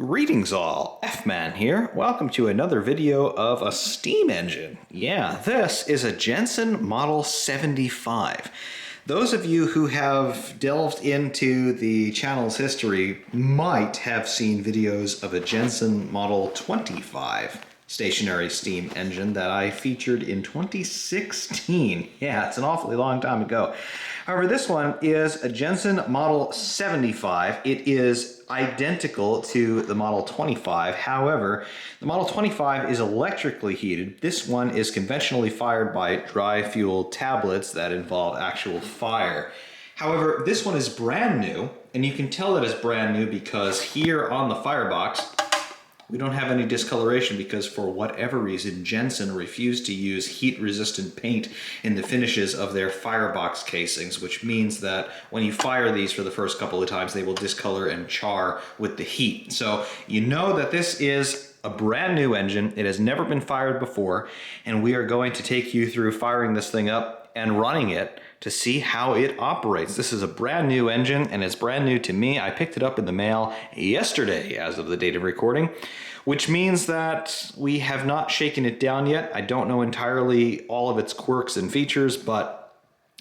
Greetings all, F-Man here. Welcome to another video of a steam engine. Yeah, this is a Jensen Model 75. Those of you who have delved into the channel's history might have seen videos of a Jensen Model 25 stationary steam engine that I featured in 2016. Yeah, it's an awfully long time ago. However, this one is a Jensen Model 75. It is identical to the Model 25. However, the Model 25 is electrically heated. This one is conventionally fired by dry fuel tablets that involve actual fire. However, this one is brand new, and you can tell that it's brand new because here on the firebox, we don't have any discoloration because for whatever reason, Jensen refused to use heat-resistant paint in the finishes of their firebox casings, which means that when you fire these for the first couple of times, they will discolor and char with the heat. So you know that this is a brand new engine. It has never been fired before, and we are going to take you through firing this thing up and running it to see how it operates. This is a brand new engine, and it's brand new to me. I picked it up in the mail yesterday as of the date of recording, which means that we have not shaken it down yet. I don't know entirely all of its quirks and features, but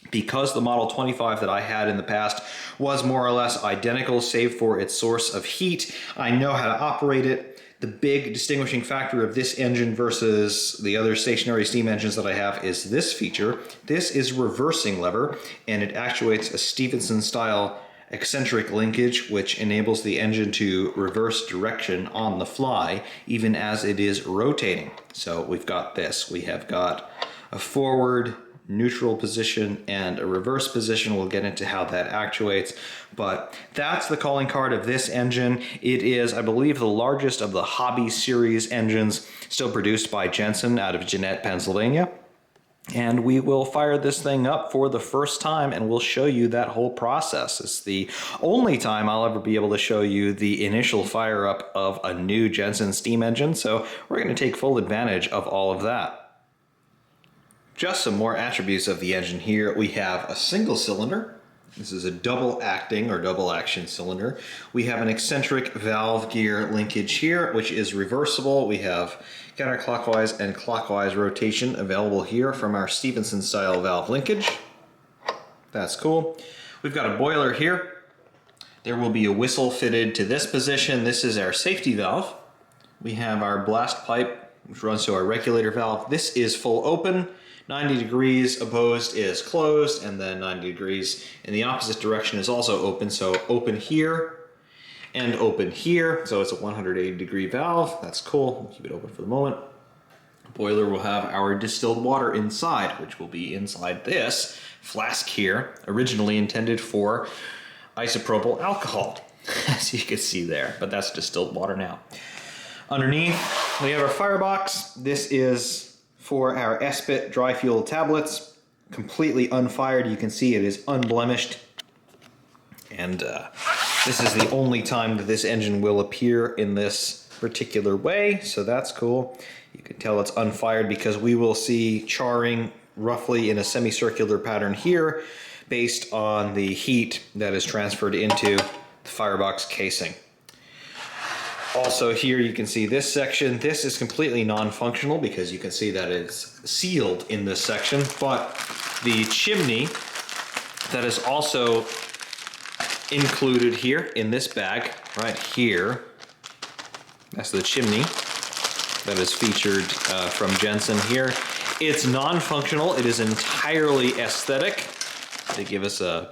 because the Model 25 that I had in the past was more or less identical save for its source of heat, I know how to operate it. The big distinguishing factor of this engine versus the other stationary steam engines that I have is this feature. This is reversing lever, and it actuates a Stephenson-style eccentric linkage, which enables the engine to reverse direction on the fly, even as it is rotating. So we've got this. We have got a forward, neutral position and a reverse position. We'll get into how that actuates, but that's the calling card of this engine. It is, I believe, the largest of the Hobby Series engines still produced by Jensen out of Jeannette, Pennsylvania. And we will fire this thing up for the first time and we'll show you that whole process. It's the only time I'll ever be able to show you the initial fire up of a new Jensen steam engine, so we're going to take full advantage of all of that. Just some more attributes of the engine here. We have a single cylinder. This is a double acting or double action cylinder. We have an eccentric valve gear linkage here, which is reversible. We have counterclockwise and clockwise rotation available here from our Stephenson style valve linkage. That's cool. We've got a boiler here. There will be a whistle fitted to this position. This is our safety valve. We have our blast pipe, which runs to our regulator valve. This is full open. 90 degrees opposed is closed, and then 90 degrees in the opposite direction is also open. So open here and open here. So it's a 180 degree valve. That's cool. We'll keep it open for the moment. The boiler will have our distilled water inside, which will be inside this flask here, originally intended for isopropyl alcohol, as you can see there, but that's distilled water now. Underneath, we have our firebox. This is for our SBIT dry fuel tablets, completely unfired. You can see it is unblemished. And this is the only time that this engine will appear in this particular way, so that's cool. You can tell it's unfired because we will see charring roughly in a semicircular pattern here based on the heat that is transferred into the firebox casing. Also here you can see this section. This is completely non-functional because you can see that it's sealed in this section, but the chimney that is also included here in this bag right here, that's the chimney that is featured from Jensen here. It's non-functional. It is entirely aesthetic. They give us a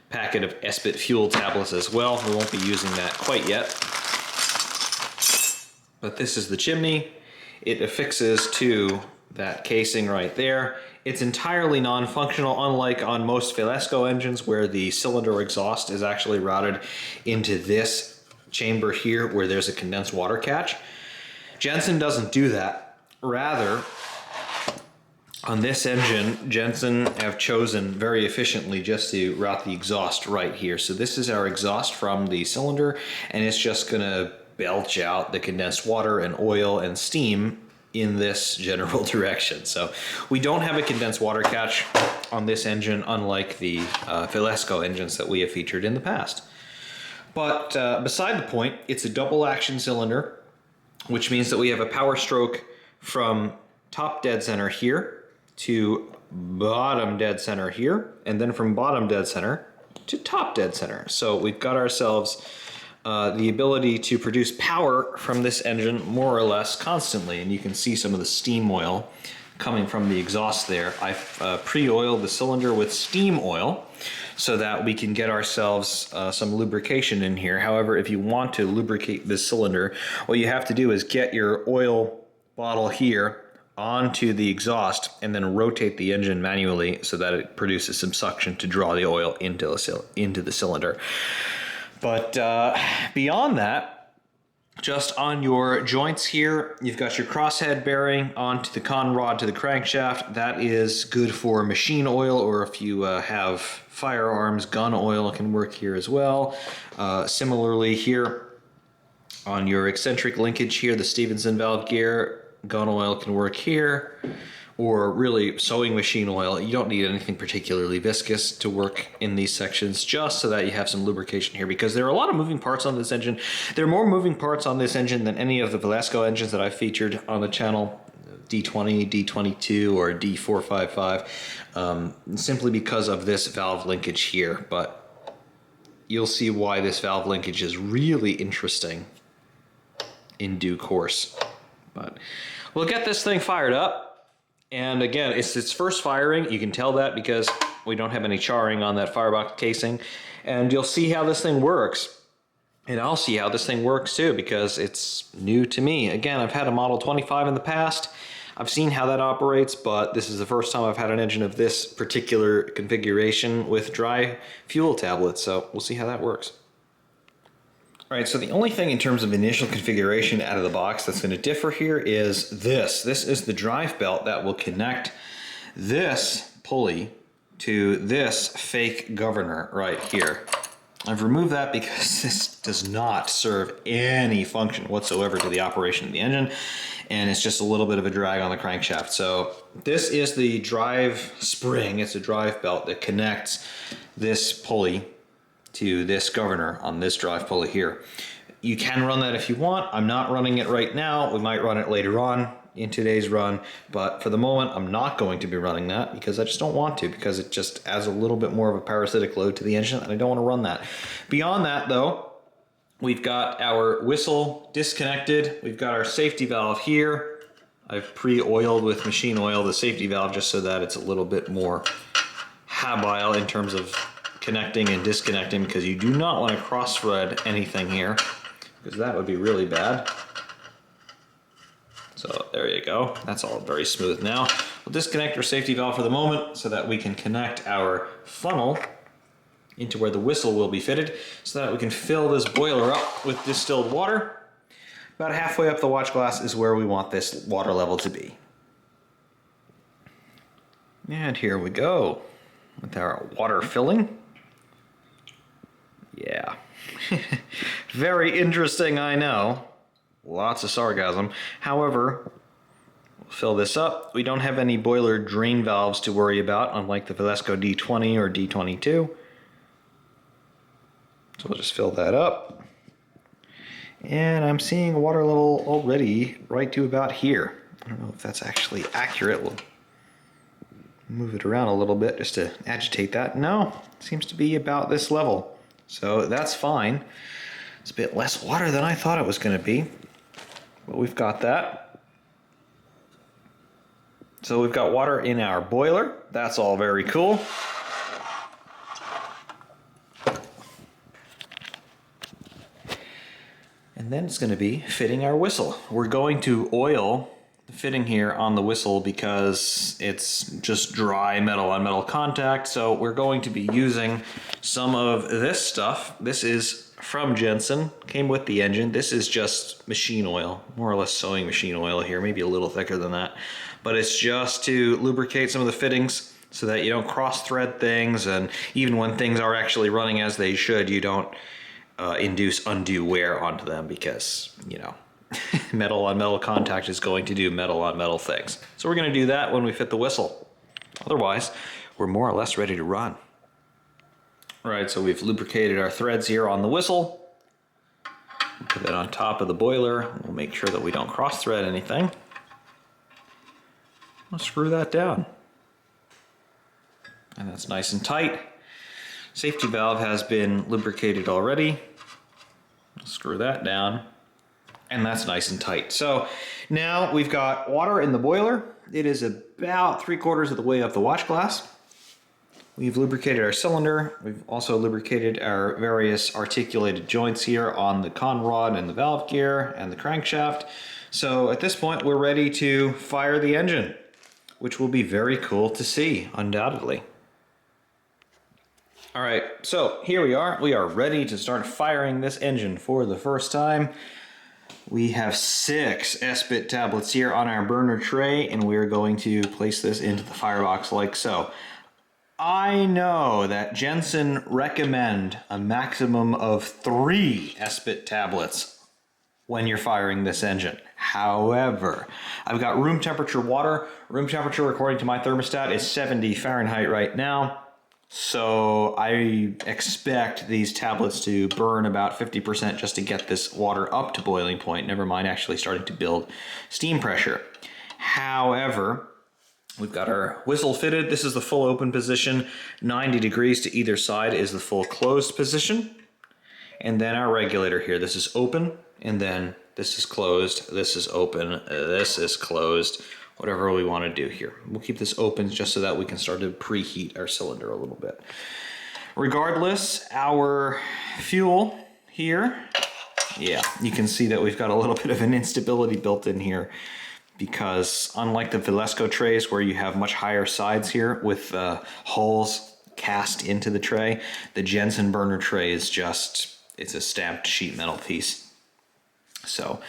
packet of SBIT fuel tablets as well. We won't be using that quite yet. But this is the chimney. It affixes to that casing right there. It's entirely non-functional, unlike on most Velasco engines where the cylinder exhaust is actually routed into this chamber here where there's a condensed water catch. Jensen doesn't do that. Rather, on this engine, Jensen have chosen very efficiently just to route the exhaust right here. So this is our exhaust from the cylinder, and it's just gonna belch out the condensed water and oil and steam in this general direction. So we don't have a condensed water catch on this engine, unlike the Velasco engines that we have featured in the past. But beside the point, it's a double action cylinder, which means that we have a power stroke from top dead center here to bottom dead center here, and then from bottom dead center to top dead center. So we've got ourselves the ability to produce power from this engine more or less constantly, and you can see some of the steam oil coming from the exhaust there. I've pre-oiled the cylinder with steam oil so that we can get ourselves some lubrication in here. However, if you want to lubricate this cylinder, what you have to do is get your oil bottle here onto the exhaust and then rotate the engine manually so that it produces some suction to draw the oil into the cylinder. But beyond that, just on your joints here, you've got your crosshead bearing onto the con rod to the crankshaft. That is good for machine oil, or if you have firearms, gun oil can work here as well. Similarly here on your eccentric linkage here, the Stevenson valve gear, gun oil can work here. Or really sewing machine oil. You don't need anything particularly viscous to work in these sections, just so that you have some lubrication here, because there are a lot of moving parts on this engine. There are more moving parts on this engine than any of the Velasco engines that I've featured on the channel, D20, D22, or D455, simply because of this valve linkage here. But you'll see why this valve linkage is really interesting in due course. But we'll get this thing fired up. And again, it's its first firing. You can tell that because we don't have any charring on that firebox casing. And you'll see how this thing works. And I'll see how this thing works too, because it's new to me. Again, I've had a Model 25 in the past. I've seen how that operates, but this is the first time I've had an engine of this particular configuration with dry fuel tablets. So we'll see how that works. All right, so the only thing in terms of initial configuration out of the box that's going to differ here is this. This is the drive belt that will connect this pulley to this fake governor right here. I've removed that because this does not serve any function whatsoever to the operation of the engine, and it's just a little bit of a drag on the crankshaft. So this is the drive spring. It's a drive belt that connects this pulley to this governor on this drive pulley here. You can run that if you want. I'm not running it right now. We might run it later on in today's run, but for the moment I'm not going to be running that because I just don't want to, because it just adds a little bit more of a parasitic load to the engine and I don't want to run that. Beyond that though, we've got our whistle disconnected. We've got our safety valve here. I've pre-oiled with machine oil the safety valve just so that it's a little bit more habile in terms of connecting and disconnecting, because you do not want to cross thread anything here, because that would be really bad. So there you go. That's all very smooth now. We'll disconnect our safety valve for the moment so that we can connect our funnel into where the whistle will be fitted, so that we can fill this boiler up with distilled water. About halfway up the watch glass is where we want this water level to be. And here we go with our water filling. Yeah. Very interesting, I know. Lots of sarcasm. However, we'll fill this up. We don't have any boiler drain valves to worry about, unlike the Velasco D20 or D22. So we'll just fill that up. And I'm seeing a water level already right to about here. I don't know if that's actually accurate. We'll move it around a little bit just to agitate that. No, it seems to be about this level. So that's fine. It's a bit less water than I thought it was going to be, but we've got that. So we've got water in our boiler. That's all very cool. And then it's going to be fitting our whistle. We're going to oil the fitting here on the whistle because it's just dry metal on metal contact. So we're going to be using some of this stuff. This is from Jensen, came with the engine. This is just machine oil, more or less sewing machine oil here, maybe a little thicker than that. But it's just to lubricate some of the fittings so that you don't cross thread things, and even when things are actually running as they should, you don't induce undue wear onto them, because, you know, metal on metal contact is going to do metal on metal things. So we're going to do that when we fit the whistle. Otherwise, we're more or less ready to run. All right, so we've lubricated our threads here on the whistle. Put that on top of the boiler. We'll make sure that we don't cross-thread anything. I'll screw that down. And that's nice and tight. Safety valve has been lubricated already. I'll screw that down. And that's nice and tight. So now we've got water in the boiler. It is about 3/4 of the way up the watch glass. We've lubricated our cylinder. We've also lubricated our various articulated joints here on the con rod and the valve gear and the crankshaft. So at this point, we're ready to fire the engine, which will be very cool to see, undoubtedly. All right, so here we are. We are ready to start firing this engine for the first time. We have 6 S-bit tablets here on our burner tray, and we're going to place this into the firebox like so. I know that Jensen recommend a maximum of 3 S-bit tablets when you're firing this engine. However, I've got room temperature water. Room temperature, according to my thermostat, is 70 Fahrenheit right now. So I expect these tablets to burn about 50% just to get this water up to boiling point, never mind actually starting to build steam pressure. However, we've got our whistle fitted. This is the full open position. 90 degrees to either side is the full closed position. And then our regulator here. This is open, and then this is closed. This is open. This is closed. Whatever we want to do here. We'll keep this open just so that we can start to preheat our cylinder a little bit. Regardless, our fuel here, yeah, you can see that we've got a little bit of an instability built in here because unlike the Valesco trays where you have much higher sides here with holes cast into the tray, the Jensen burner tray is just, it's a stamped sheet metal piece. So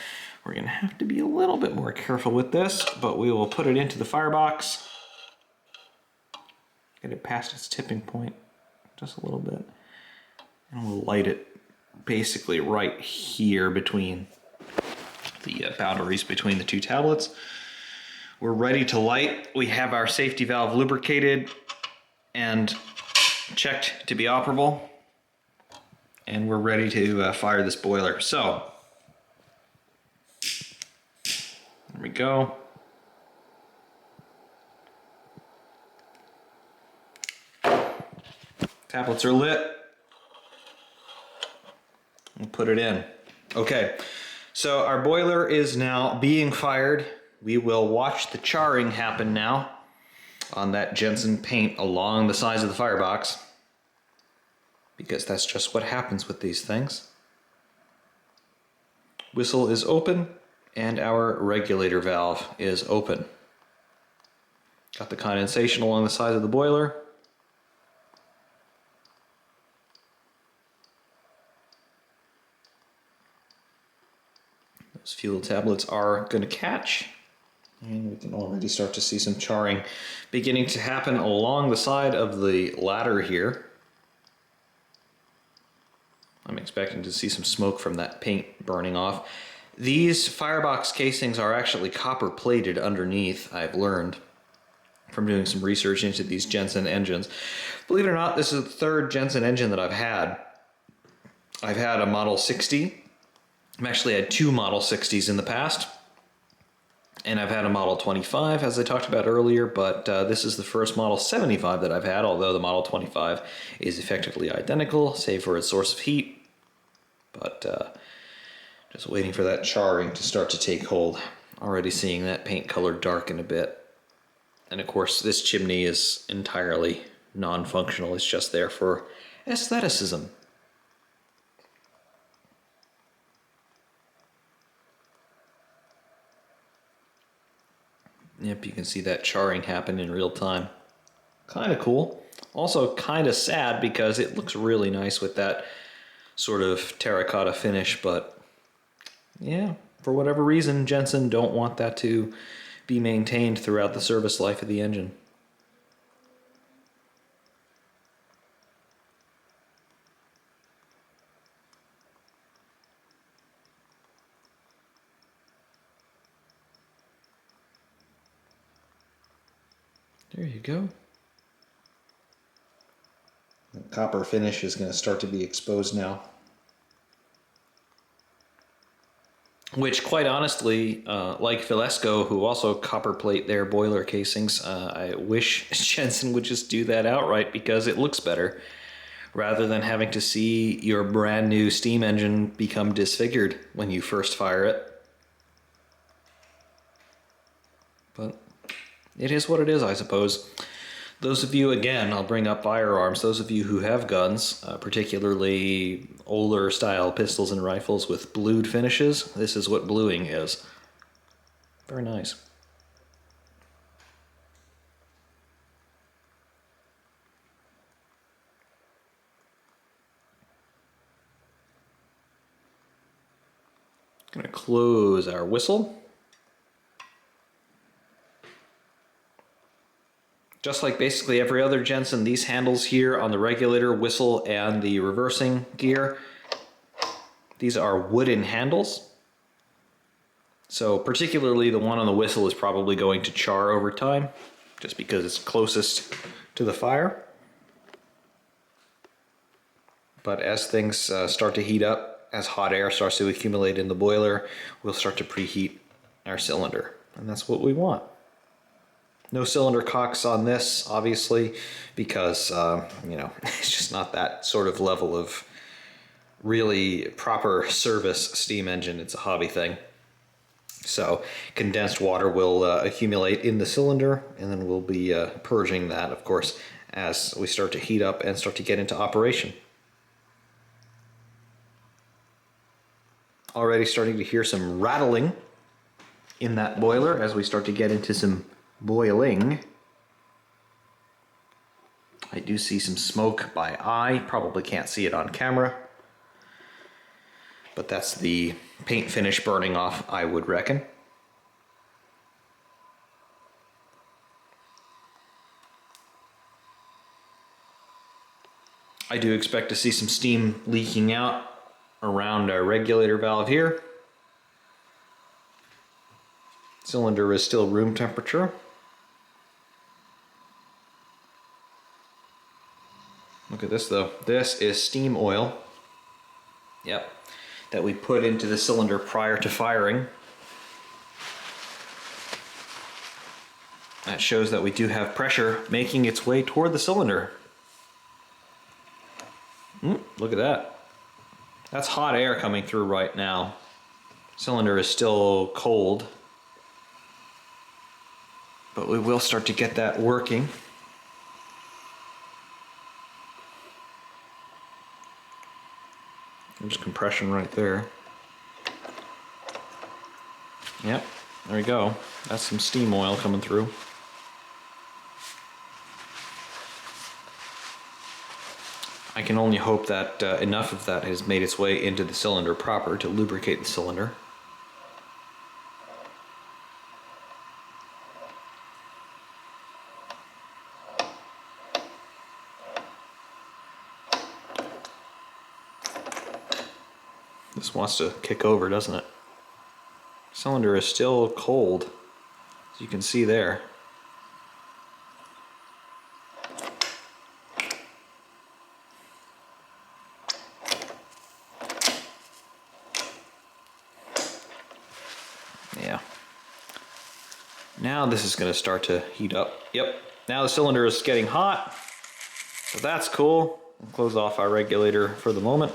we're going to have to be a little bit more careful with this, but we will put it into the firebox. Get it past its tipping point just a little bit. And we'll light it basically right here between the boundaries between the 2 tablets. We're ready to light. We have our safety valve lubricated and checked to be operable. And we're ready to fire this boiler. So, there we go. Tablets are lit. We'll put it in. Okay, so our boiler is now being fired. We will watch the charring happen now on that Jensen paint along the sides of the firebox, because that's just what happens with these things. Whistle is open. And our regulator valve is open. Got the condensation along the side of the boiler. Those fuel tablets are going to catch. And we can already start to see some charring beginning to happen along the side of the ladder here. I'm expecting to see some smoke from that paint burning off. These firebox casings are actually copper plated underneath, I've learned from doing some research into these Jensen engines. Believe it or not, this is the 3rd Jensen engine that I've had. I've had a Model 60. I've actually had 2 Model 60s in the past. And I've had a Model 25, as I talked about earlier, but this is the first Model 75 that I've had, although the Model 25 is effectively identical, save for its source of heat. But just waiting for that charring to start to take hold. Already seeing that paint color darken a bit. And of course, this chimney is entirely non-functional. It's just there for aestheticism. Yep, you can see that charring happen in real time. Kind of cool. Also kind of sad because it looks really nice with that sort of terracotta finish, but yeah, for whatever reason, Jensen don't want that to be maintained throughout the service life of the engine. There you go. The copper finish is going to start to be exposed now. which quite honestly, like Vilesco, who also copper plate their boiler casings, I wish Jensen would just do that outright because it looks better, rather than having to see your brand new steam engine become disfigured when you first fire it. But it is what it is, I suppose. Those of you, again, I'll bring up firearms, those of you who have guns, particularly older style pistols and rifles with blued finishes, this is what bluing is. Very nice. Gonna close our whistle. Just like basically every other Jensen, these handles here on the regulator, whistle, and the reversing gear, these are wooden handles. So particularly the one on the whistle is probably going to char over time, just because it's closest to the fire. But as things start to heat up, as hot air starts to accumulate in the boiler, we'll start to preheat our cylinder. And that's what we want. No cylinder cocks on this, obviously, because, it's just not that sort of level of really proper service steam engine. It's a hobby thing. So condensed water will accumulate in the cylinder, and then we'll be purging that, of course, as we start to heat up and start to get into operation. Already starting to hear some rattling in that boiler as we start to get into some boiling. I do see some smoke by eye, probably can't see it on camera, but that's the paint finish burning off, I would reckon. I do expect to see some steam leaking out around our regulator valve here. Cylinder is still room temperature. Look at this though. This is steam oil. Yep. That we put into the cylinder prior to firing. That shows that we do have pressure making its way toward the cylinder. Look at that. That's hot air coming through right now. Cylinder is still cold, but we will start to get that working. There's compression right there. Yep, there we go. That's some steam oil coming through. I can only hope that enough of that has made its way into the cylinder proper to lubricate the cylinder. This wants to kick over, doesn't it? Cylinder is still cold, as you can see there. Yeah. Now this is going to start to heat up. Yep. Now the cylinder is getting hot. So that's cool. We'll close off our regulator for the moment.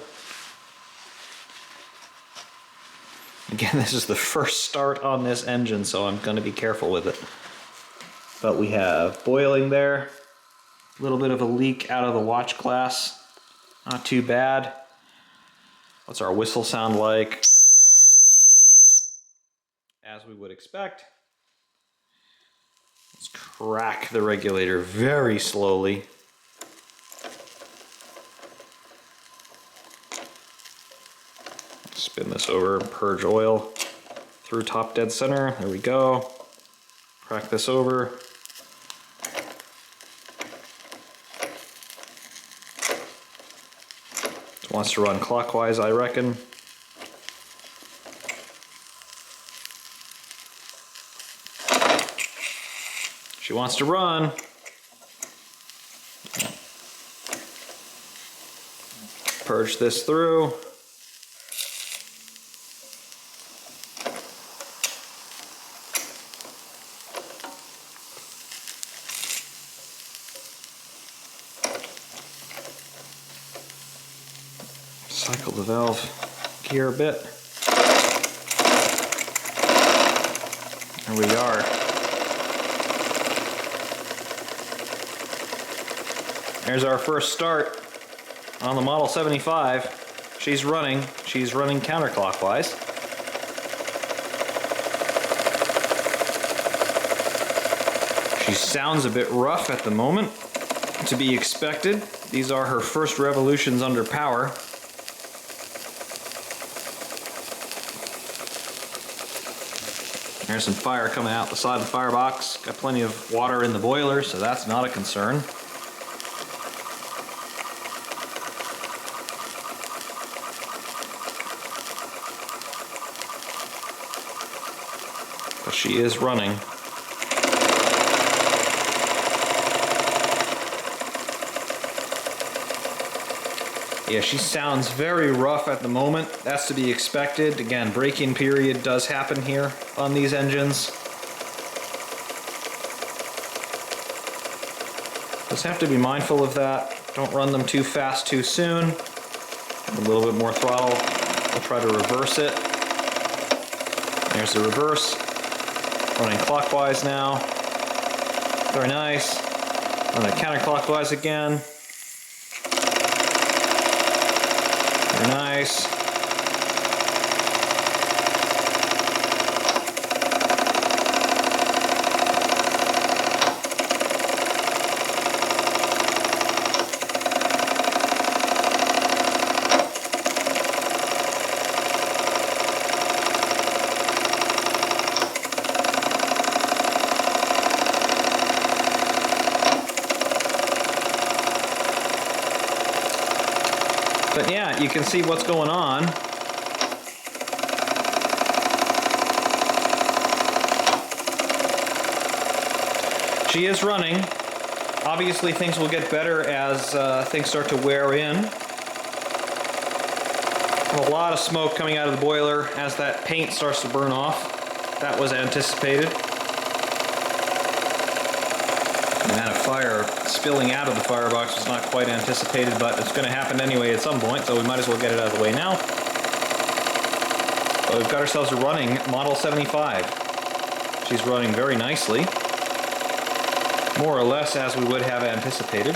Again, this is the first start on this engine, so I'm going to be careful with it. But we have boiling there. A little bit of a leak out of the watch glass. Not too bad. What's our whistle sound like? As we would expect. Let's crack the regulator very slowly. Spin this over and purge oil through top dead center. There we go. Crack this over. It wants to run clockwise, I reckon. She wants to run. Purge this through. Cycle the valve gear a bit. There we are. There's our first start on the Model 75. She's running counterclockwise. She sounds a bit rough at the moment, to be expected. These are her first revolutions under power. There's some fire coming out the side of the firebox. Got plenty of water in the boiler, so that's not a concern. But she is running. Yeah, she sounds very rough at the moment. That's to be expected. Again, break-in period does happen here on these engines. Just have to be mindful of that. Don't run them too fast too soon. A little bit more throttle. We'll try to reverse it. There's the reverse. Running clockwise now. Very nice. Running counterclockwise again. Very nice. But yeah, you can see what's going on. She is running. Obviously things will get better as things start to wear in. A lot of smoke coming out of the boiler as that paint starts to burn off. That was anticipated. The amount of fire spilling out of the firebox was not quite anticipated, but it's going to happen anyway at some point, so we might as well get it out of the way now. But we've got ourselves a running Model 75. She's running very nicely. More or less as we would have anticipated.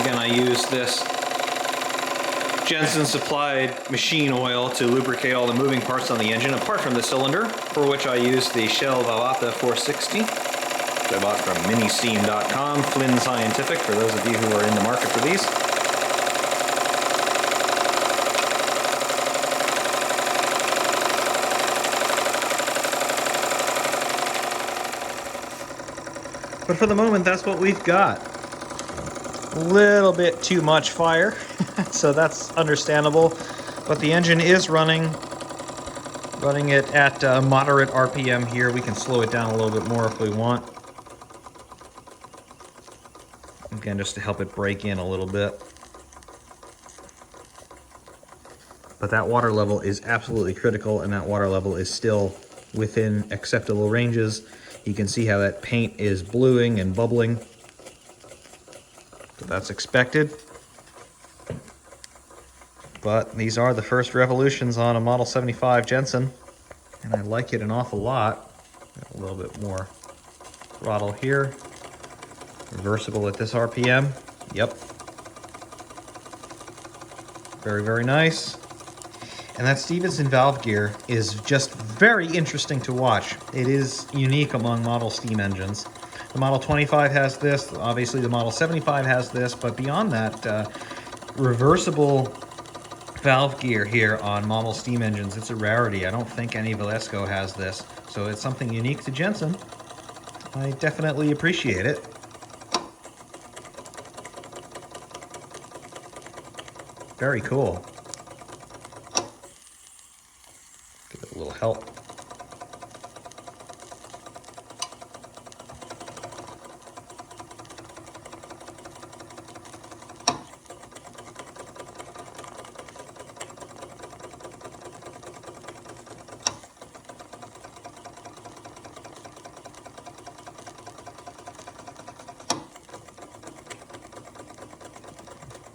Again, I use this Jensen supplied machine oil to lubricate all the moving parts on the engine, apart from the cylinder, for which I use the Shell Valhalla 460, which I bought from ministeam.com, Flynn Scientific, for those of you who are in the market for these. But for the moment, that's what we've got. A little bit too much fire, so that's understandable. But the engine is running it at moderate RPM here. We can slow it down a little bit more if we want. Again, just to help it break in a little bit. But that water level is absolutely critical, and that water level is still within acceptable ranges. You can see how that paint is bluing and bubbling. So that's expected. But these are the first revolutions on a Model 75 Jensen, and I like it an awful lot. Got a little bit more throttle here. Reversible at this RPM. Yep. Very, very nice. And that Stevenson valve gear is just very interesting to watch. It is unique among model steam engines. The Model 25 has this, obviously the Model 75 has this, but beyond that, reversible valve gear here on model steam engines, it's a rarity. I don't think any Valesco has this, so it's something unique to Jensen. I definitely appreciate it. Very cool. Give it a little help.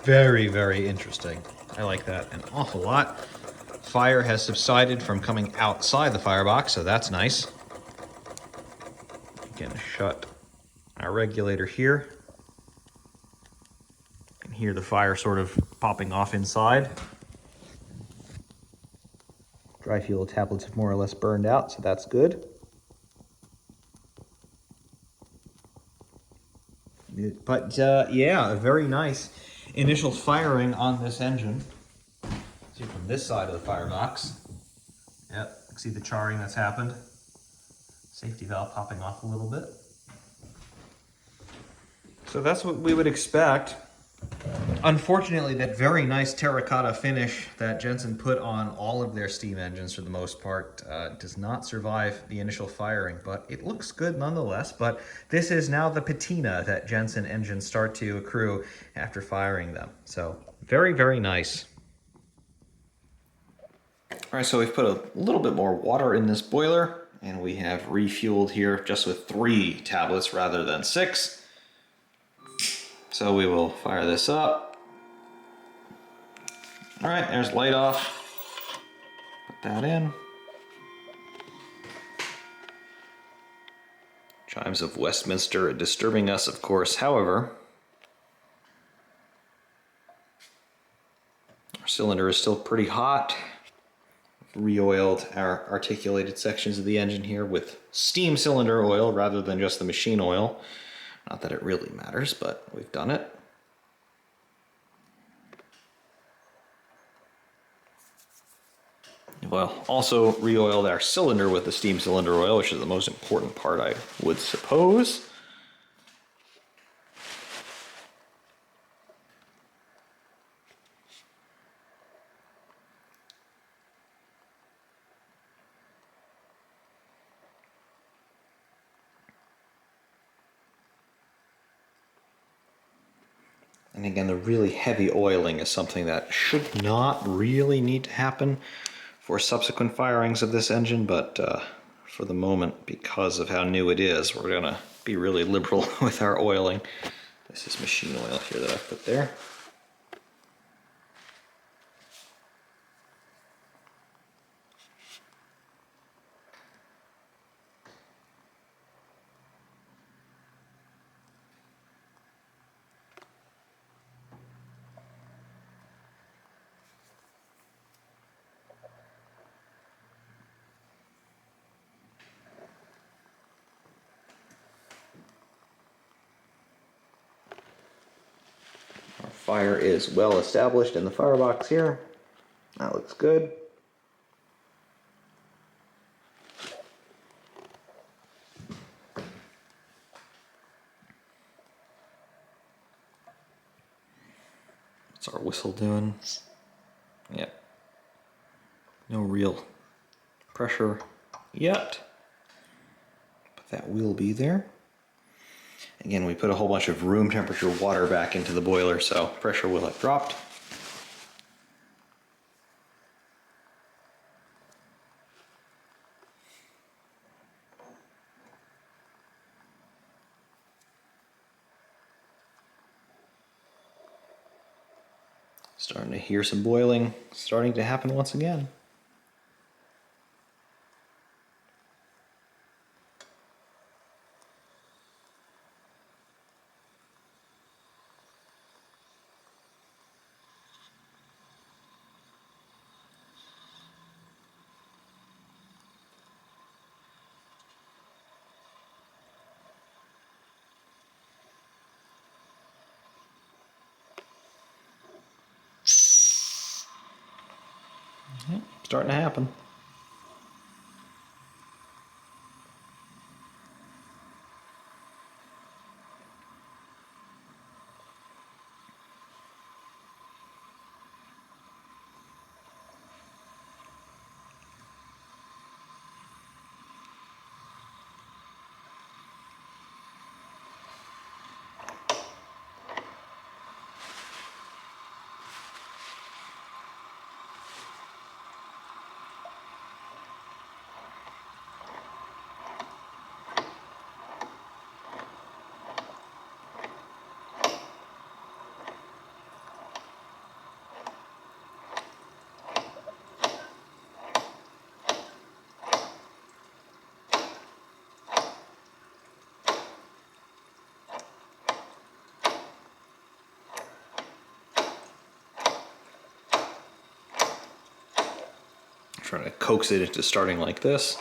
Very, very interesting. I like that an awful lot. Fire has subsided from coming outside the firebox, so that's nice. Again, shut our regulator here. You can hear the fire sort of popping off inside. Dry fuel tablets have more or less burned out, so that's good. But yeah, a very nice initial firing on this engine. See from this side of the firebox. Yep, see the charring that's happened. Safety valve popping off a little bit. So that's what we would expect. Unfortunately, that very nice terracotta finish that Jensen put on all of their steam engines for the most part does not survive the initial firing, but it looks good nonetheless. But this is now the patina that Jensen engines start to accrue after firing them. So very, very nice. All right, so we've put a little bit more water in this boiler, and we have refueled here just with 3 tablets rather than 6. So we will fire this up. All right, there's light off. Put that in. Chimes of Westminster are disturbing us, of course. However, our cylinder is still pretty hot. Re-oiled our articulated sections of the engine here with steam cylinder oil rather than just the machine oil. Not that it really matters, but we've done it. Well, also re-oiled our cylinder with the steam cylinder oil, which is the most important part, I would suppose. And again, the really heavy oiling is something that should not really need to happen for subsequent firings of this engine, but for the moment, because of how new it is, we're gonna be really liberal with our oiling. This is machine oil here that I've put there. Our fire is well established in the firebox here. That looks good. What's our whistle doing? Yep. No real pressure yet, but that will be there. Again, we put a whole bunch of room temperature water back into the boiler, so pressure will have dropped. Starting to hear some boiling, starting to happen once again. Yep, starting to happen. Trying to coax it into starting like this.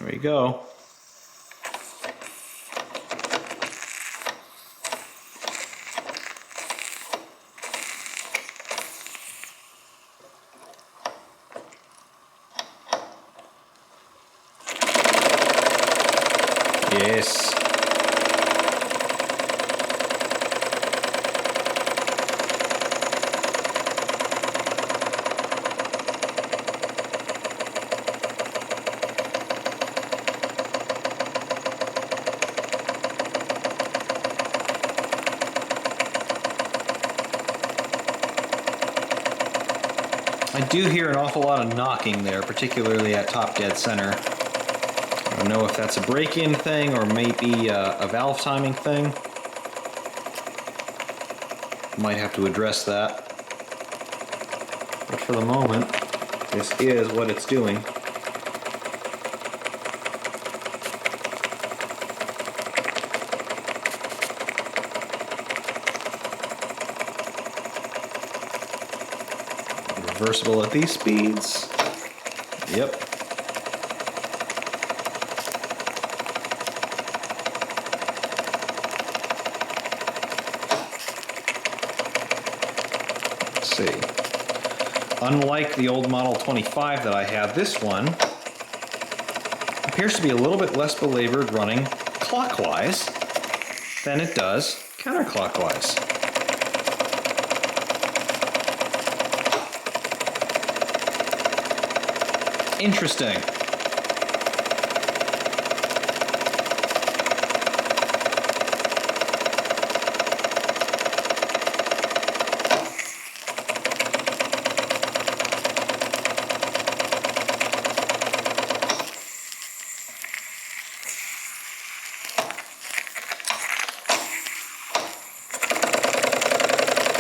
There we go. Yes. I do hear an awful lot of knocking there, particularly at top dead center. I don't know if that's a break-in thing or maybe a valve timing thing. Might have to address that. But for the moment, this is what it's doing. Reversible at these speeds. Yep. Let's see. Unlike the old Model 25 that I have, this one appears to be a little bit less belabored running clockwise than it does counterclockwise. Interesting.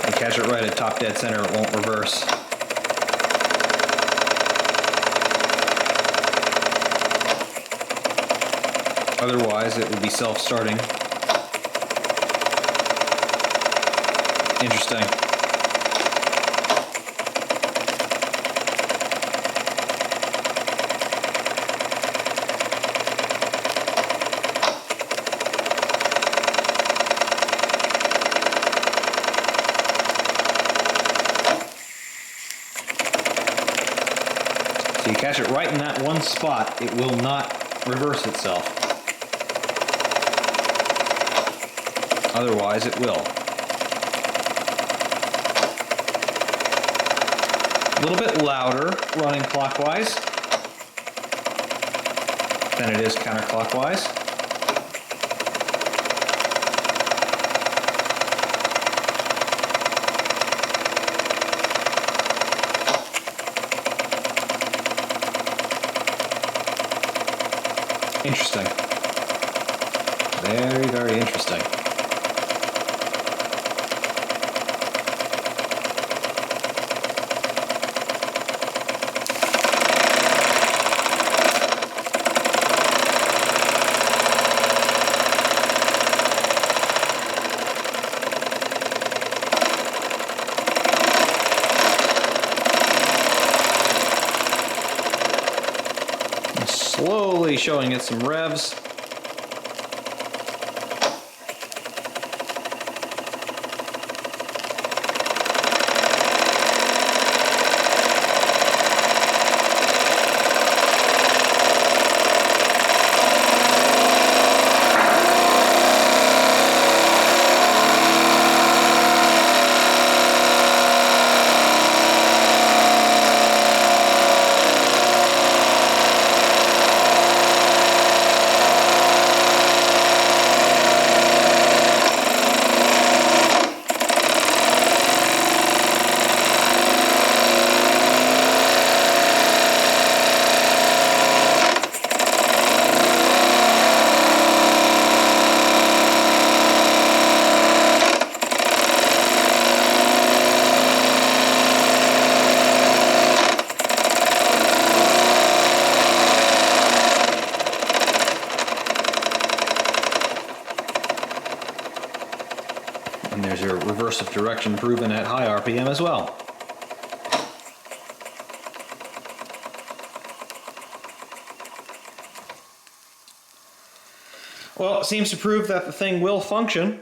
You catch it right at top dead center, it won't reverse. Otherwise, it would be self-starting. Interesting. So you catch it right in that one spot, it will not reverse itself. Otherwise, it will. A little bit louder running clockwise than it is counterclockwise. Interesting. Very, very interesting. Slowly showing it some revs. your reverse of direction proven at high RPM as well. Well, it seems to prove that the thing will function.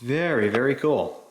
Very, very cool.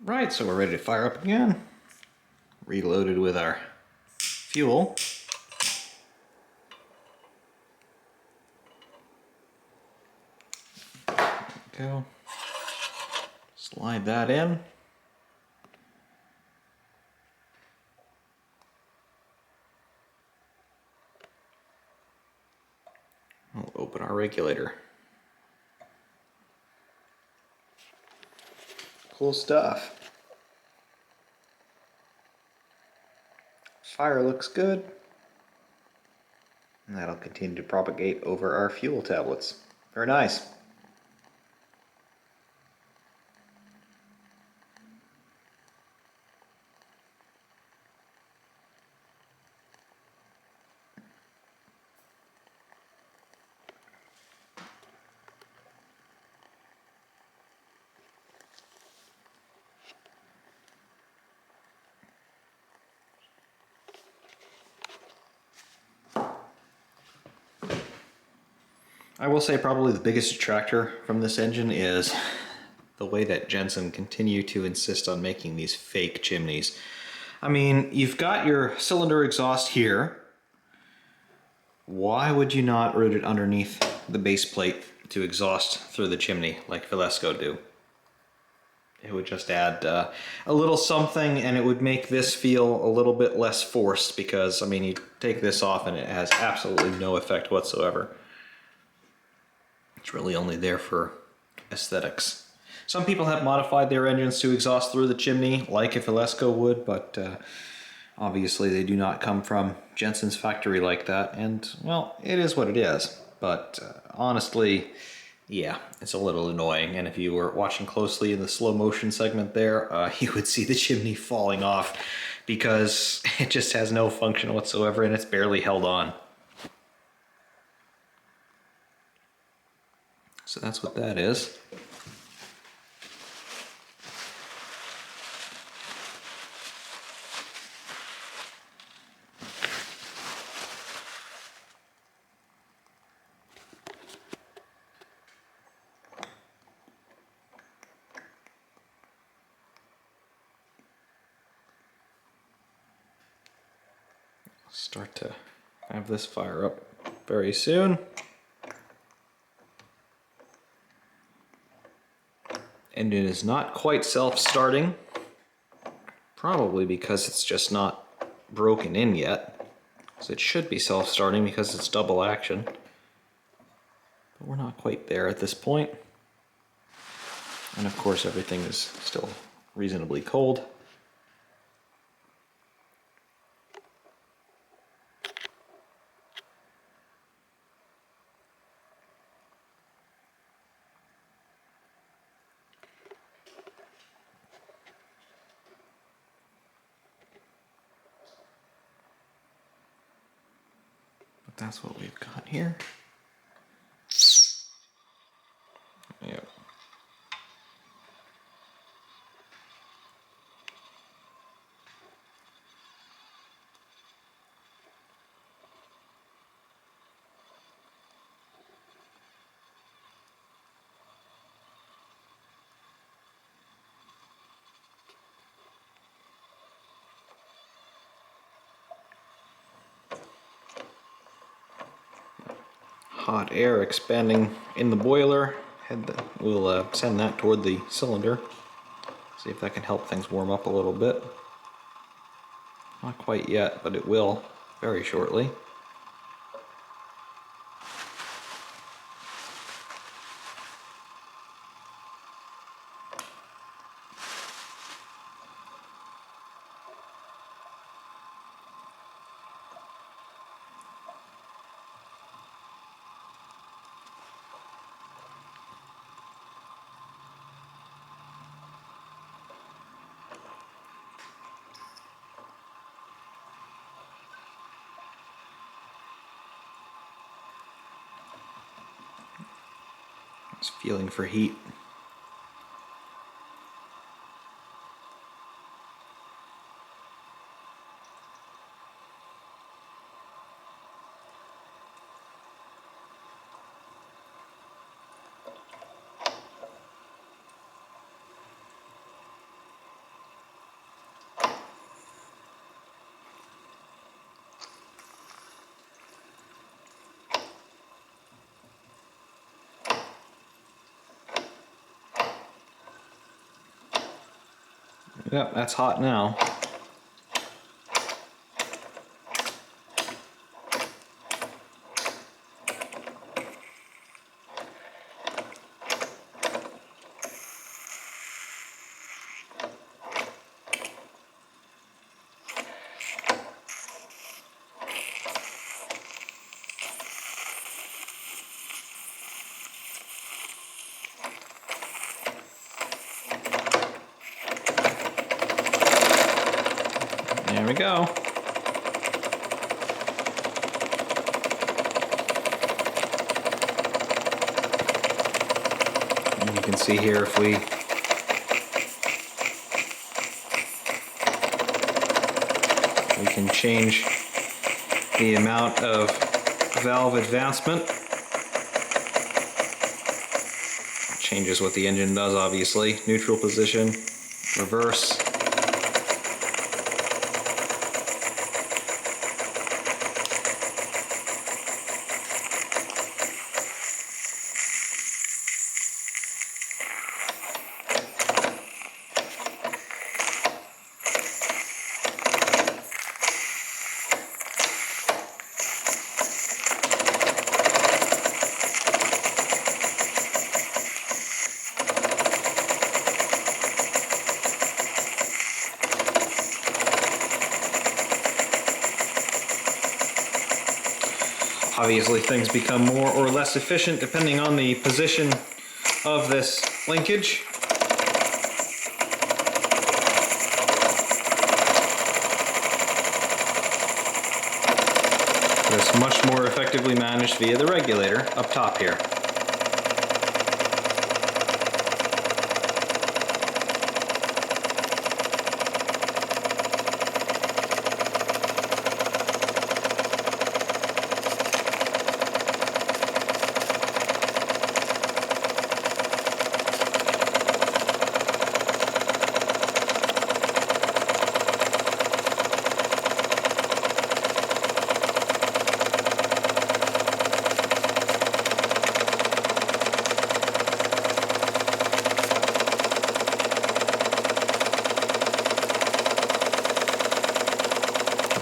Right, so we're ready to fire up again. Reloaded with our fuel. Go. Slide that in. We'll open our regulator. Cool stuff. Fire looks good. And that'll continue to propagate over our fuel tablets. Very nice. I will say probably the biggest detractor from this engine is the way that Jensen continue to insist on making these fake chimneys. I mean, you've got your cylinder exhaust here. Why would you not route it underneath the base plate to exhaust through the chimney like Velasco do? It would just add a little something, and it would make this feel a little bit less forced because, I mean, you take this off and it has absolutely no effect whatsoever. It's really only there for aesthetics. Some people have modified their engines to exhaust through the chimney like a Velasco would, but obviously they do not come from Jensen's factory like that, and well, it is what it is. But honestly, yeah, it's a little annoying, and if you were watching closely in the slow motion segment there, you would see the chimney falling off because it just has no function whatsoever and it's barely held on. So that's what that is. Start to have this fire up very soon. Engine is not quite self-starting, probably because it's just not broken in yet. So it should be self-starting because it's double action. But we're not quite there at this point. And of course everything is still reasonably cold. that's what we've got here. Yep. Hot air expanding in the boiler. We'll send that toward the cylinder. See if that can help things warm up a little bit. Not quite yet, but it will very shortly. It's feeling for heat. Yep, that's hot now. There we go. And you can see here if we can change the amount of valve advancement. It changes what the engine does, obviously. Neutral position, reverse. Obviously, things become more or less efficient depending on the position of this linkage. It's much more effectively managed via the regulator up top here.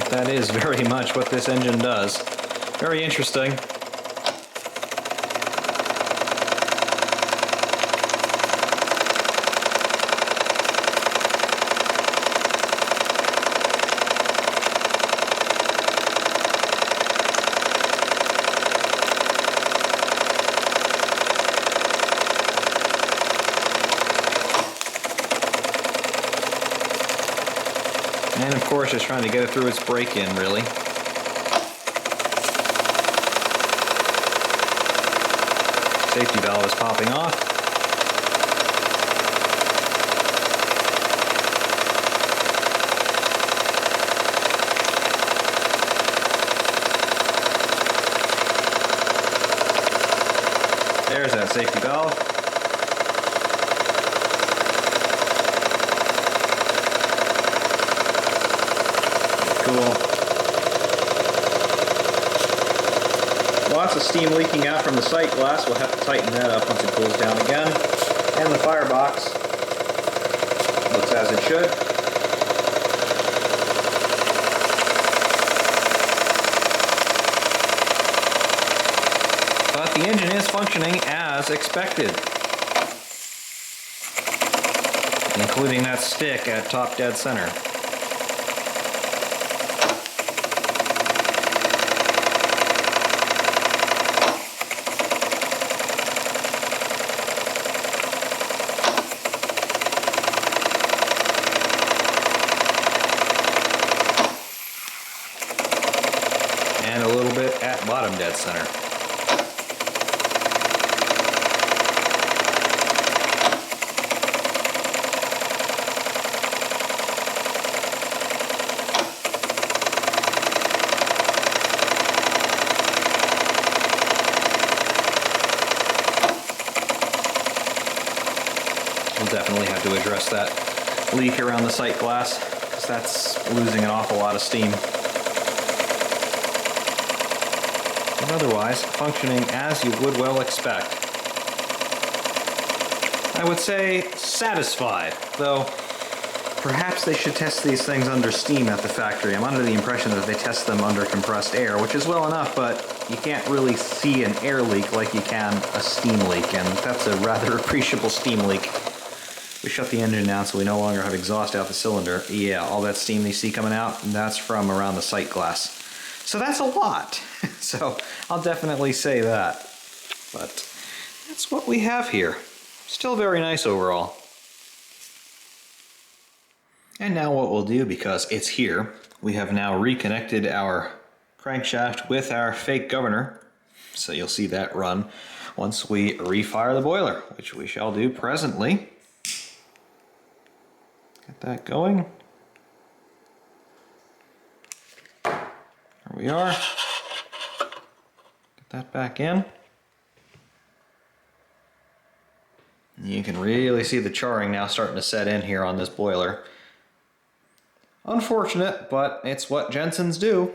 That is very much what this engine does. Very interesting. And of course, it's trying to get it through its break-in, really. Safety valve is popping off. There's that safety valve. Cool. Lots of steam leaking out from the sight glass. We'll have to tighten that up once it cools down again. And the firebox looks as it should. But the engine is functioning as expected, including that stick at top dead center. And a little bit at bottom dead center. We'll definitely have to address that leak around the sight glass, because that's losing an awful lot of steam. But otherwise, functioning as you would well expect. I would say satisfied, though perhaps they should test these things under steam at the factory. I'm under the impression that they test them under compressed air, which is well enough, but you can't really see an air leak like you can a steam leak, and that's a rather appreciable steam leak. We shut the engine down so we no longer have exhaust out the cylinder. Yeah, all that steam you see coming out, that's from around the sight glass. So that's a lot. So I'll definitely say that. But that's what we have here. Still very nice overall. And now what we'll do, because it's here, we have now reconnected our crankshaft with our fake governor. So you'll see that run once we refire the boiler, which we shall do presently. Get that going. There we are. Get that back in. You can really see the charring now starting to set in here on this boiler. Unfortunate, but it's what Jensens do.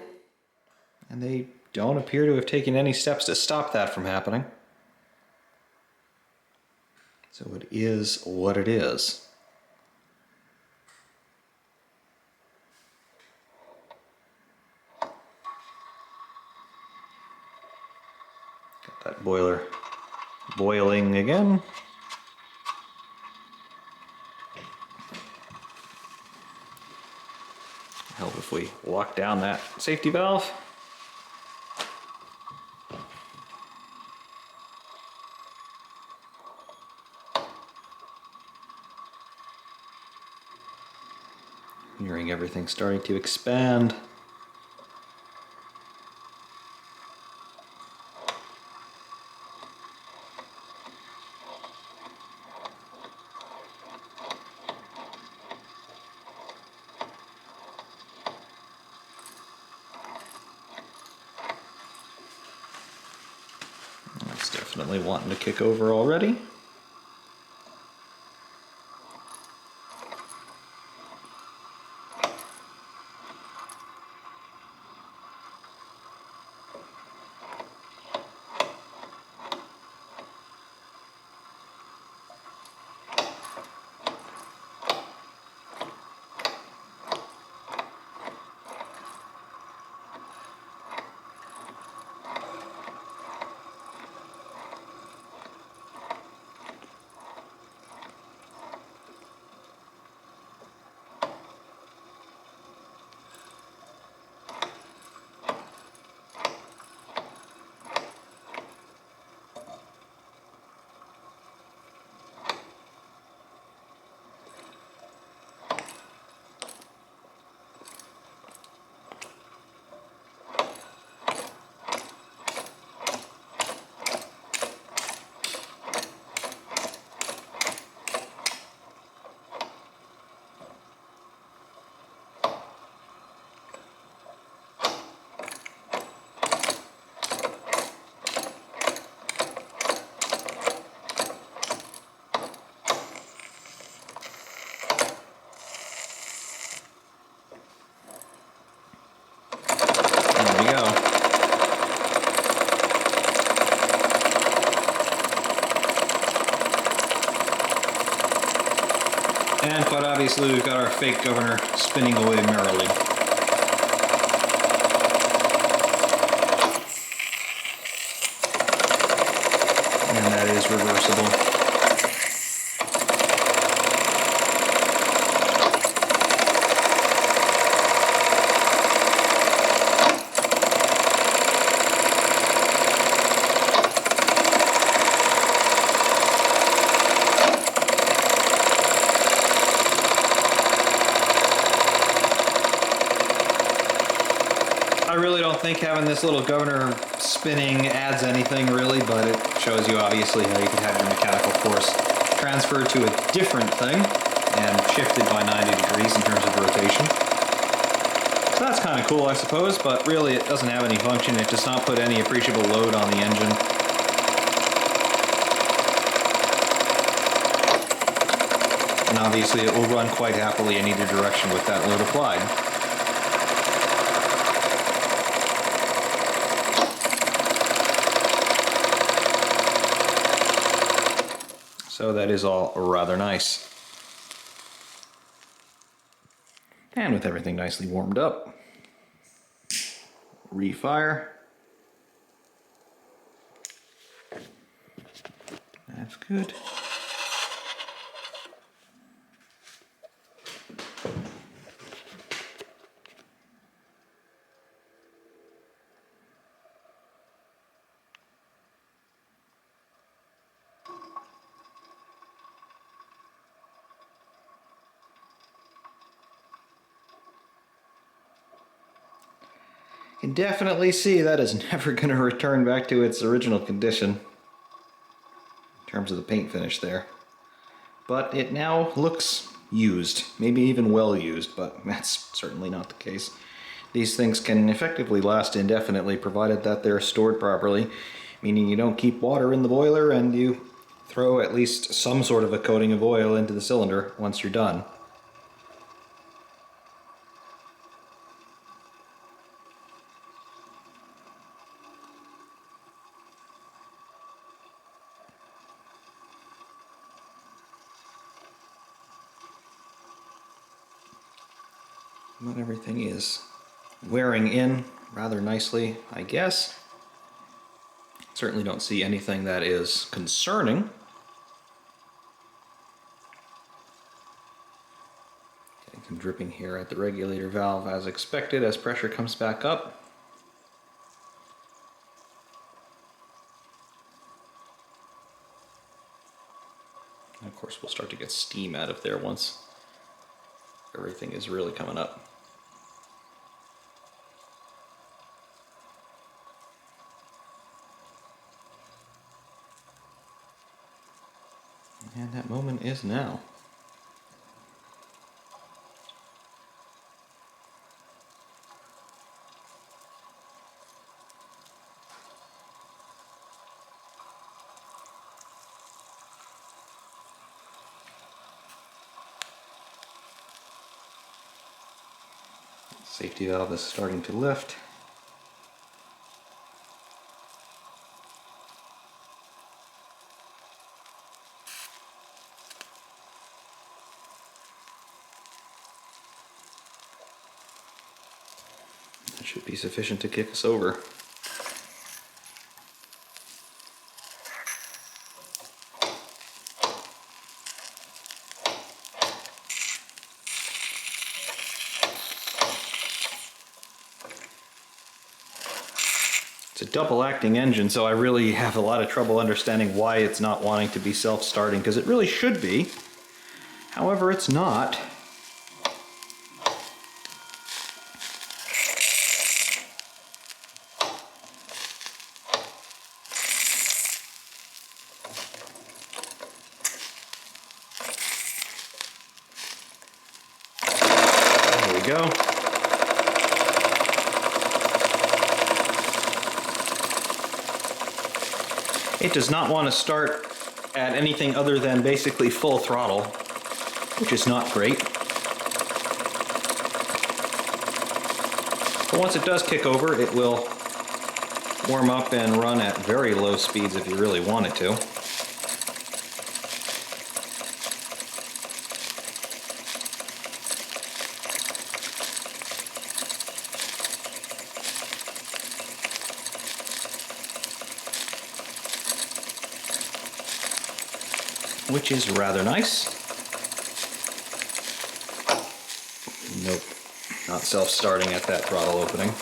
And they don't appear to have taken any steps to stop that from happening. So it is what it is. Got that boiler boiling again. Help if we lock down that safety valve. Hearing everything starting to expand. That's definitely wanting to kick over already. And quite obviously we've got our fake governor spinning away merrily. And that is reversible. I really don't think having this little governor spinning adds anything really, but it shows you obviously how you can have your mechanical force transferred to a different thing and shifted by 90 degrees in terms of rotation. So that's kind of cool, I suppose, but really it doesn't have any function. It does not put any appreciable load on the engine. And obviously it will run quite happily in either direction with that load applied. So that is all rather nice. And with everything nicely warmed up, refire. That's good. You can definitely see that is never going to return back to its original condition in terms of the paint finish there. But it now looks used, maybe even well used, but that's certainly not the case. These things can effectively last indefinitely provided that they're stored properly, meaning you don't keep water in the boiler and you throw at least some sort of a coating of oil into the cylinder once you're done. But everything is wearing in rather nicely, I guess. Certainly don't see anything that is concerning. Getting some dripping here at the regulator valve as expected as pressure comes back up. And of course we'll start to get steam out of there once everything is really coming up. And that moment is now. Safety valve is starting to lift. That should be sufficient to kick us over. It's a double-acting engine, so I really have a lot of trouble understanding why it's not wanting to be self-starting, because it really should be. However, it's not. There we go. It does not want to start at anything other than basically full throttle, which is not great. But once it does kick over, it will warm up and run at very low speeds if you really want it to. which is rather nice. Nope, not self-starting at that throttle opening.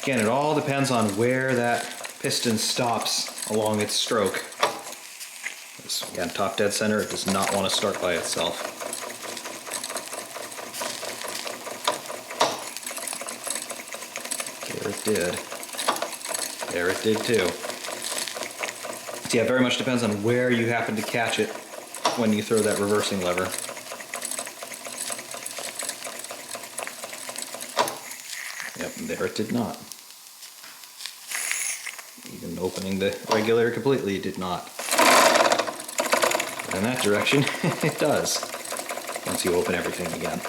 Again, it all depends on where that piston stops along its stroke. This, again, top dead center, it does not want to start by itself. There it did. There it did too. So yeah, it very much depends on where you happen to catch it when you throw that reversing lever. Yep, there it did not. Even opening the regulator completely, it did not. But in that direction, it does, once you open everything again.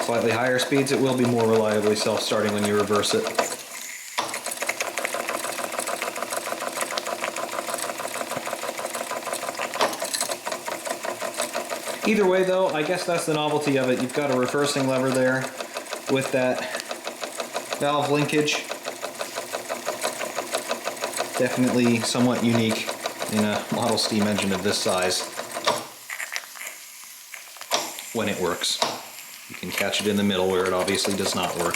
Slightly higher speeds, it will be more reliably self-starting when you reverse it. Either way though, I guess that's the novelty of it. You've got a reversing lever there with that valve linkage. Definitely somewhat unique in a model steam engine of this size when it works. You can catch it in the middle where it obviously does not work.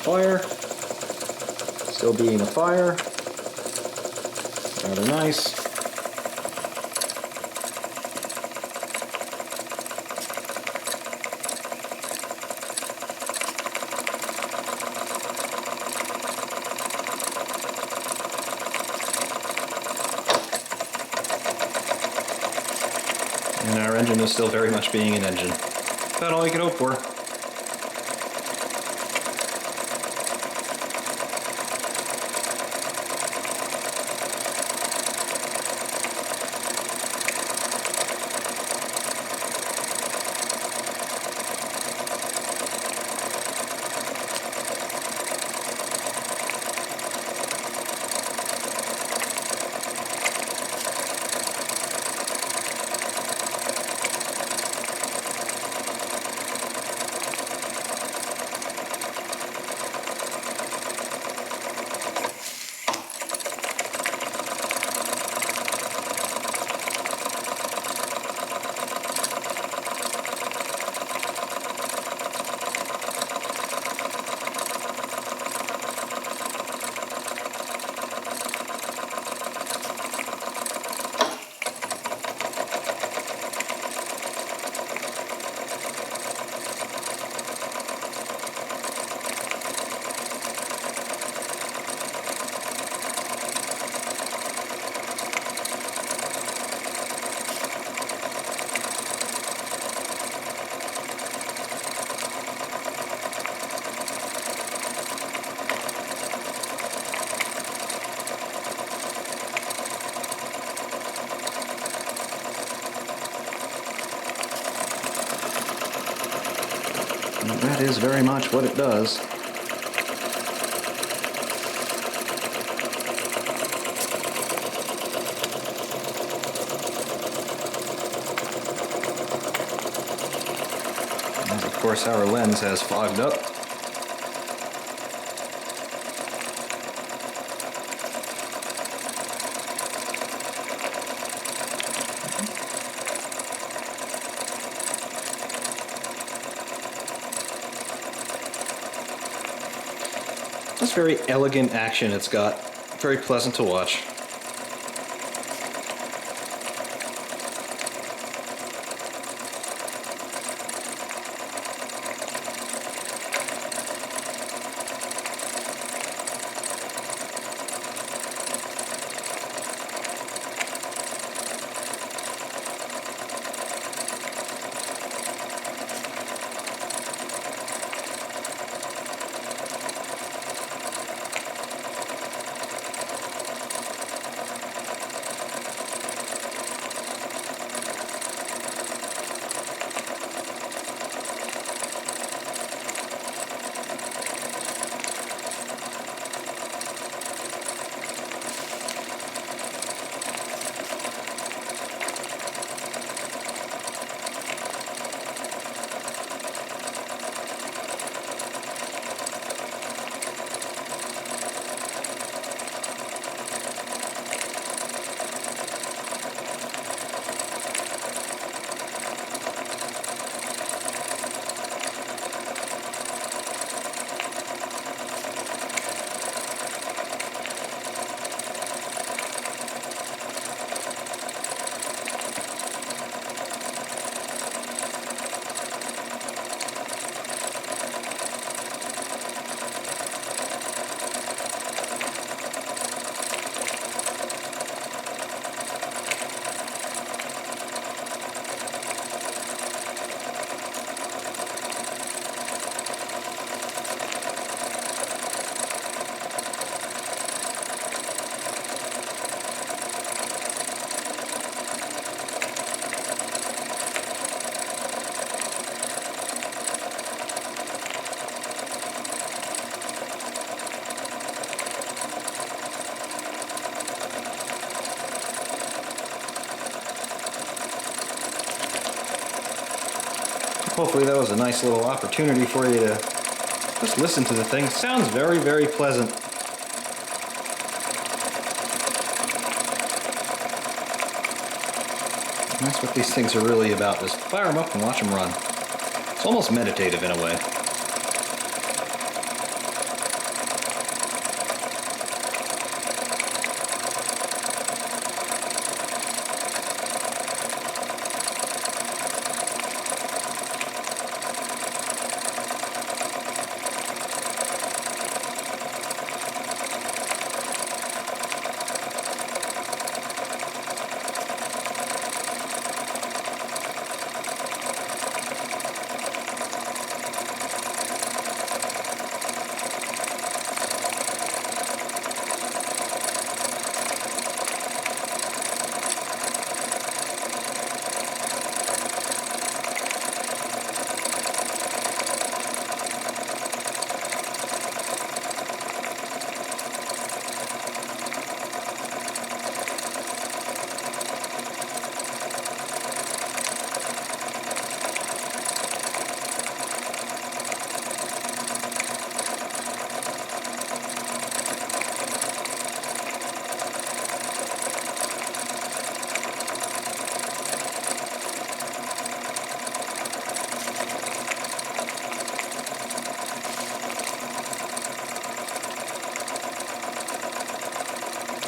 Fire, still being a fire, rather nice. And our engine is still very much being an engine. About all you could hope for. That is very much what it does. And of course our lens has fogged up. It's very elegant action it's got. Very pleasant to watch. hopefully that was a nice little opportunity for you to just listen to the thing. It sounds very, very pleasant. And that's what these things are really about, just fire them up and watch them run. It's almost meditative in a way.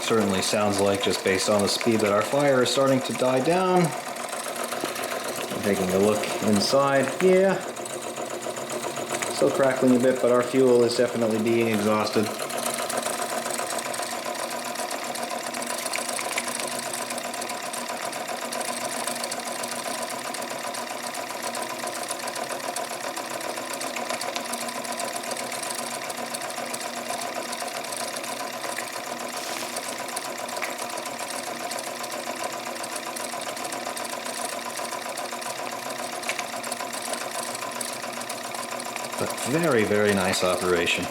Certainly sounds like, just based on the speed that our fire is starting to die down. I'm taking a look inside. Yeah, still crackling a bit, but our fuel is definitely being exhausted. But very, very nice operation.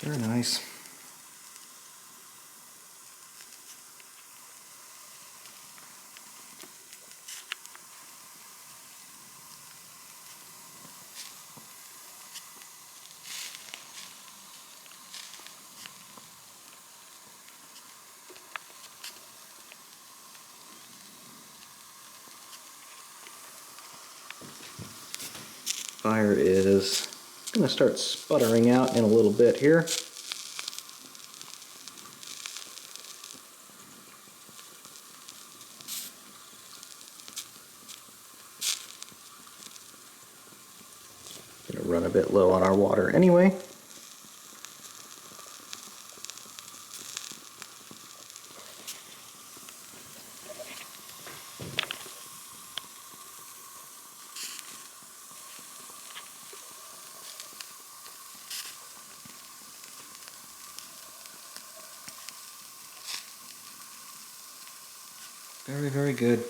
Very nice. Fire is going to start sputtering out in a little bit here. Going to run a bit low on our water anyway. Very, very good.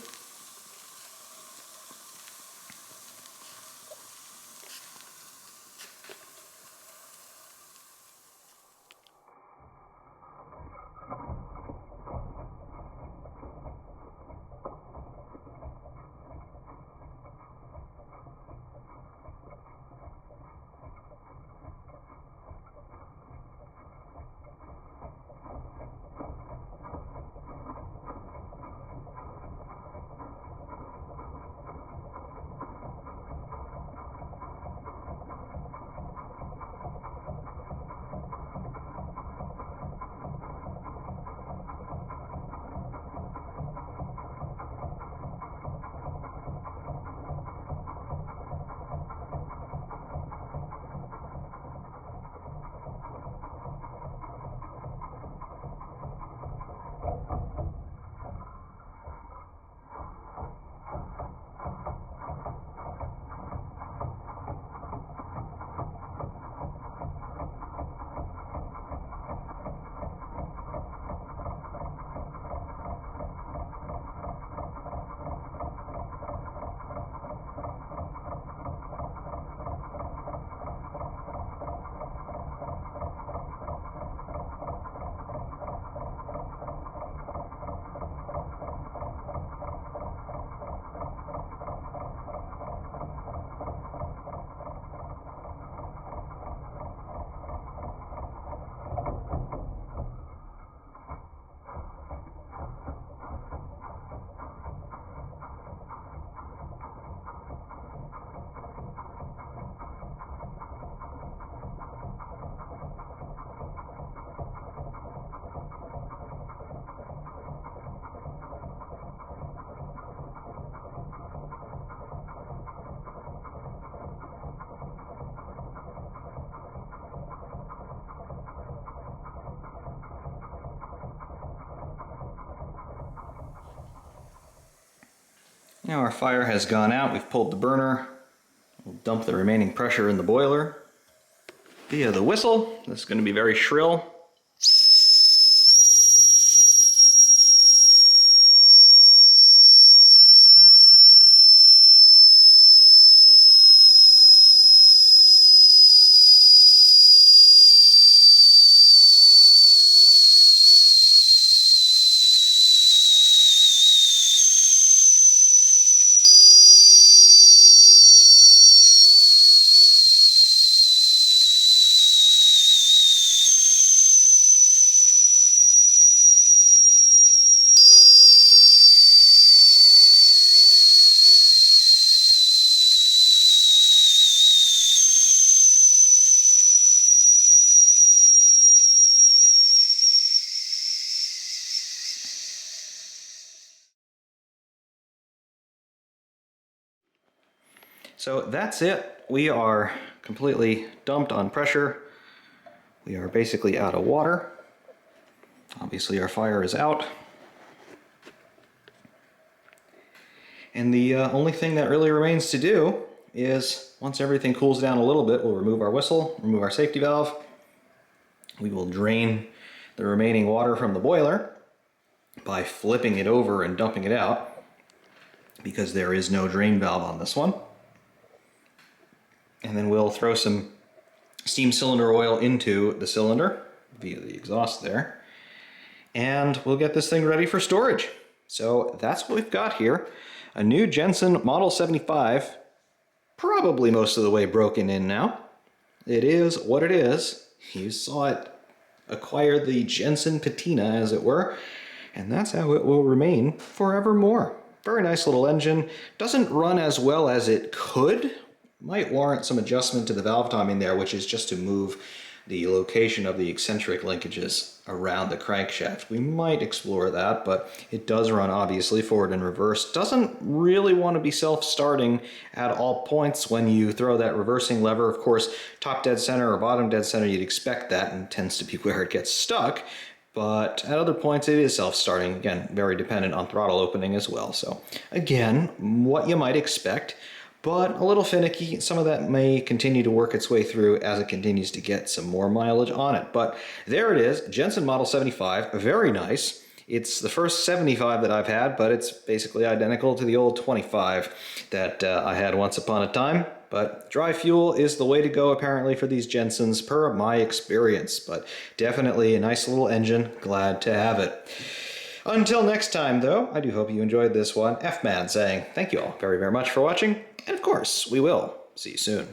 Now our fire has gone out, we've pulled the burner. We'll dump the remaining pressure in the boiler via the whistle. This is going to be very shrill. So that's it. We are completely dumped on pressure. We are basically out of water. Obviously our fire is out. And the only thing that really remains to do is, once everything cools down a little bit, we'll remove our whistle, remove our safety valve. We will drain the remaining water from the boiler by flipping it over and dumping it out, because there is no drain valve on this one. And then we'll throw some steam cylinder oil into the cylinder via the exhaust there, and we'll get this thing ready for storage. So that's what we've got here. A new Jensen Model 75, probably most of the way broken in now. It is what it is. You saw it acquire the Jensen patina, as it were, and that's how it will remain forevermore. Very nice little engine. Doesn't run as well as it could. Might warrant some adjustment to the valve timing there, which is just to move the location of the eccentric linkages around the crankshaft. We might explore that, but it does run obviously forward and reverse. Doesn't really want to be self-starting at all points when you throw that reversing lever. Of course, top dead center or bottom dead center, you'd expect that, and tends to be where it gets stuck. But at other points it is self-starting. Again, very dependent on throttle opening as well. So again, what you might expect, but a little finicky. Some of that may continue to work its way through as it continues to get some more mileage on it. But there it is, Jensen Model 75, very nice. It's the first 75 that I've had, but it's basically identical to the old 25 that I had once upon a time. But dry fuel is the way to go apparently for these Jensens, per my experience. But definitely a nice little engine, glad to have it. Until next time, though, I do hope you enjoyed this one. F-Man saying thank you all very, very much for watching. And of course, we will see you soon.